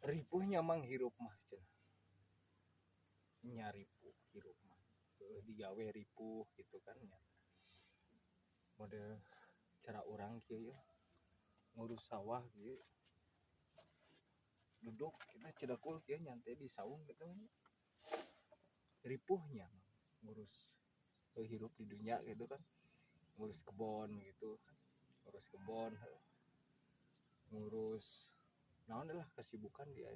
ripuhnya mang hirup mah cenah nyaripuh hirup mah digawe ripuh gitu kan ya model cara orang kieu ngurus sawah gitu duduk kita cedekul kieu nyantai di saung gitu ripuhnya mang ngurus hirup di dunia gitu kan ngurus kebon gitu kan ngurus kebon ngurus naon lah kesibukan dia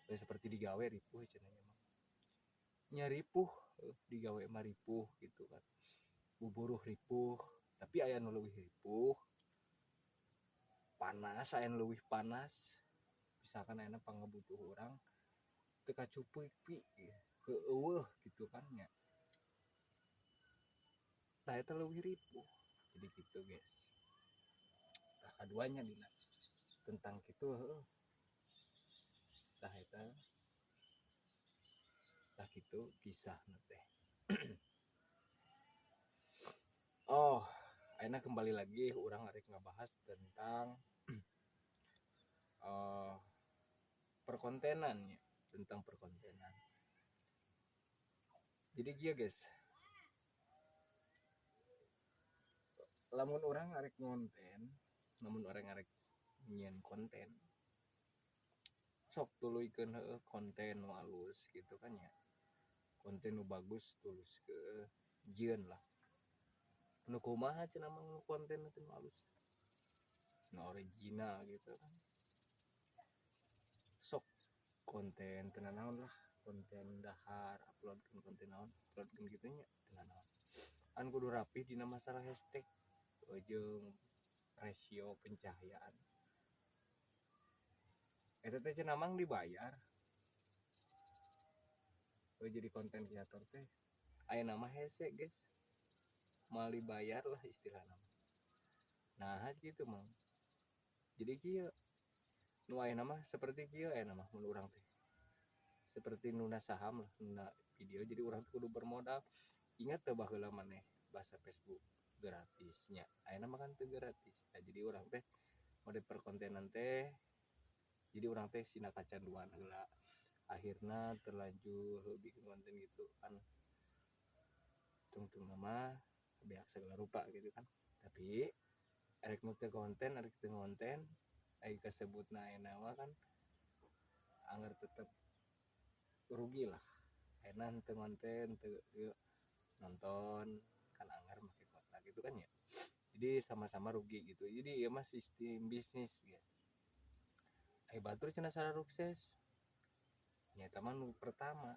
ya, seperti digawe ripuh cenanya mah nyaripuh digawe mah ripuh gitu kan buburuh ripuh tapi aya nu leuwih ripuh panas aya nu leuwih panas misalkan aya pangabutuh urang teu kacupeuk pi eueuh gitu kan nya tah eta leuwih ripuh jadi gitu guys tah kaduanya dina tentang kitu heuh tah eta tah kitu kisahna teh oh ayeuna kembali lagi urang arek ngabahas tentang perkontenannya tentang perkontenan jadi dia guys lamun orang arek ngonten namun orang arek nyian konten sok tuluikeun heueuh konten nu alus gitu kan ya konten nu bagus tulus ke jieun lah nu kumaha cenah mang konten nu alus nu original gitu kan sok konten tenan naon lah konten dahar uploadkeun konten naon uploadkeun kitu nya tenan naon an kudu rapih dina masalah hashtag jeung rasio pencahayaan eta teh cenah mang dibayar jadi konten kreator teh aya nama hese guys mal dibayar lah istilahna nah gitu mang jadi kieu nu aya nama seperti kieu aya nama mun urang teh seperti nuna saham lah nuna video jadi urang kudu bermodal ingat teh baheula maneh bahasa Facebook gratisnya aya nama kan teu gratis nah jadi urang teh mode perkontenan teh jadi urang teh sina kacanduan heula akhirna terlanjur bikin konten gitu kan tungtung nama beak segala rupa gitu kan tapi arek nu teu konten arek teu konten ai kasebutna ayeuna mah kan anggar tetep rugi lah ayeuna teu konten teu nonton kan anggar make kuota gitu kan ya jadi sama-sama rugi gitu jadi ieu mah sistem bisnis ya ai batur cenah cara sukses nyata mah nu pertama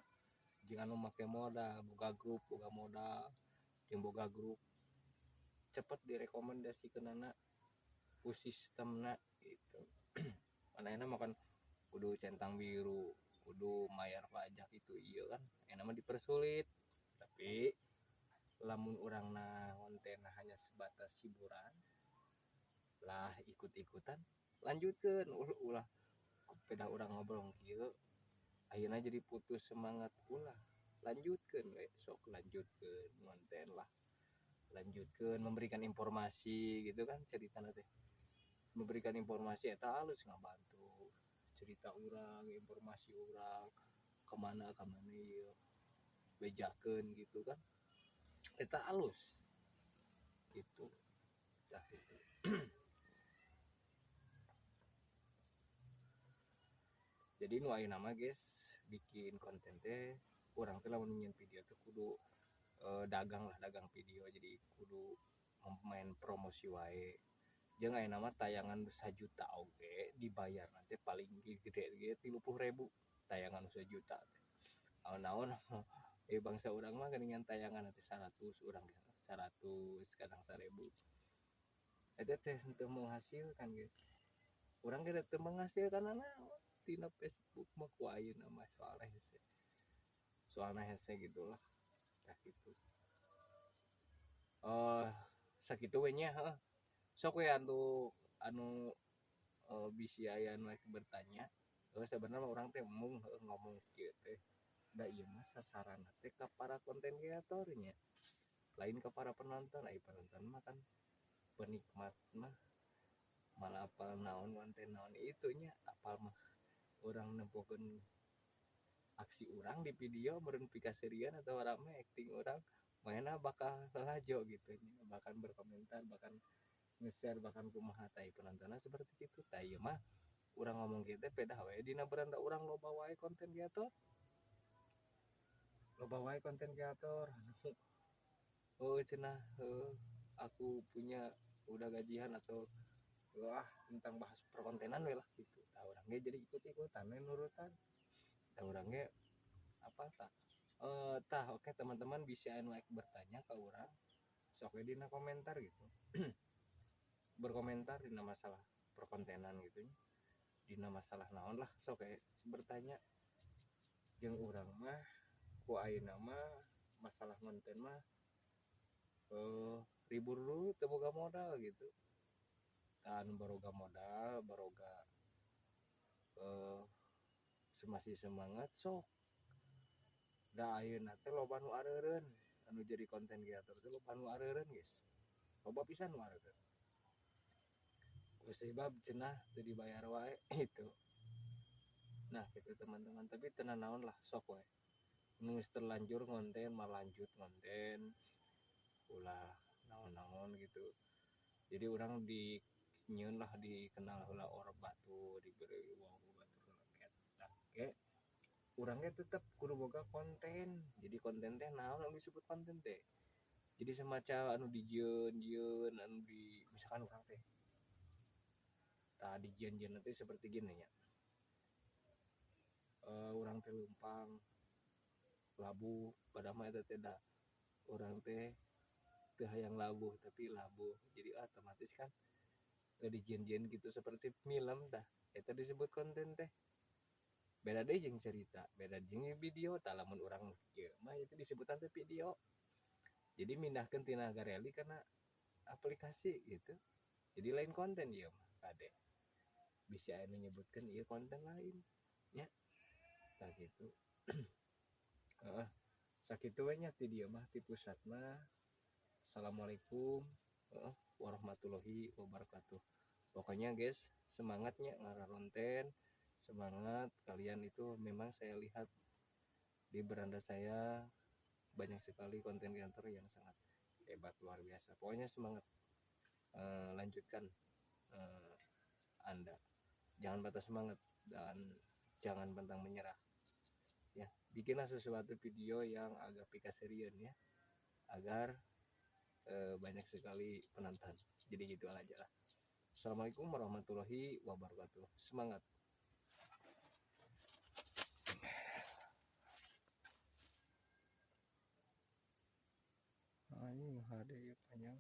jeung anu make modal boga grup boga modal jeung boga grup cepet direkomendasikeunana ku sistemna gitu manehna makan kudu centang biru kudu mayar pajak itu iya kan enak mah dipersulit tapi lamun urangna konten hanya sebatas hiburan lah ikut-ikutan lanjutkeun ulah peda urang ngobrol kieu ayeuna jadi putus semangat ulah lanjutkeun we sok lanjutkeun konten lah lanjutkeun memberikan informasi gitu kan ceritana teh memberikan informasi eta halus ngabantu cerita urang informasi urang kemana ieu bejakeun gitu kan eta halus gitu dah gitu. Jadi nu ayeuna mah guys bikin konten teh urang teh lamun nyian video teh kudu dagang lah dagang video jadi kudu main promosi wae jeung ayeuna mah tayangan 1 juta oge dibayar nanti paling gede ge 30.000 tayangan 1 juta naon bangsa urang mah geuningan tayangan nanti 100 urang 100 kadang 1000 eta teh teu menghasilkan guys urang ge teu menghasilkan naon tina Facebook mah ku ayeuna mah soalna hese gitulah tah kitu sakitu we nya heuh sok we anu bisi aya nu bertanya sebenarnya orang teh mung ngomong kieu teh da ieu mah sasaranna teh ka para konten kreator nya lain ka para penonton penonton mah kan penikmat mah malah apal naon konten naon itu nya apal mah orang nempokeun aksi orang di video meureun pikaserian atau rame acting orang mainnya bakal lajo gitu, bahkan berkomentar, bahkan nge-share, bahkan kumaha tai penontonnya seperti itu. Tah ieu mah urang ngomong kitu pedah we dina beranda urang loba wae konten kreator. Loba wae konten kreator. Oh cenah aku punya udah gajian atau wah tentang bahas perkontenan we lah gitu. Tah urang ge jadi ikut-ikutan we nurutan. Tah urang ge apa tah tah oke teman-teman bisa like bertanya ke orang sok we dina komentar gitu. Berkomentar dina masalah perkontenan gitu, dina masalah naon lah sok we bertanya jeung urang mah ku ayeuna mah masalah konten mah ribur dulu teu boga modal gitu. Tan baroga modal, baroga masih semangat sok. Da ayeuna teh loba nu areureun anu jadi konten kreator teh loba nu areureun geus. Loba pisan nu areureun. Ku sebab cenah teu dibayar wae itu. Nah, gitu teman-teman, tapi tenan naon lah sok wae. Nu geus terlanjur konten mah lanjut konten. Ulah naon-naon gitu. Jadi orang di nyeun lah dikenal heula orang batu, diberi uang batu eta ge urang ge tetep kudu boga konten. Jadi konten teh naon anu disebut konten teh. Jadi semacam anu dijieun-jieun anu di misalkan urang teh tah dijieun-jieun teh seperti gini nya. Urang teh leumpang labuh padahal mah eta teh da urang teh teu hayang labuh tapi labuh. Jadi otomatis kan dijieun-jieun gitu seperti film dah. Eta disebut konten teh. Beda deui jeung cerita, beda jeung video. Tah lamun urang kieu mah itu disebutan teh video. Jadi mindahkeun tina Gareli kana aplikasi gitu. Jadi lain konten ieu mah kade. Bisa anu nyebutkeun ieu konten lain nya. Tah gitu. Heeh. Sakitu we nya ti dieu mah ti pusat mah. Assalamualaikum warahmatullahi wabarakatuh. Pokoknya guys, semangatnya ngararonten, semangat kalian itu memang saya lihat di beranda saya banyak sekali konten kreator yang sangat hebat luar biasa. Pokoknya semangat, lanjutkan Anda, jangan patah semangat dan jangan pantang menyerah. Ya, bikinlah sesuatu video yang agak pikaserian ya, agar banyak sekali penonton. Jadi gitu aja lah. Assalamualaikum warahmatullahi wabarakatuh. Semangat. Ini ada panjang.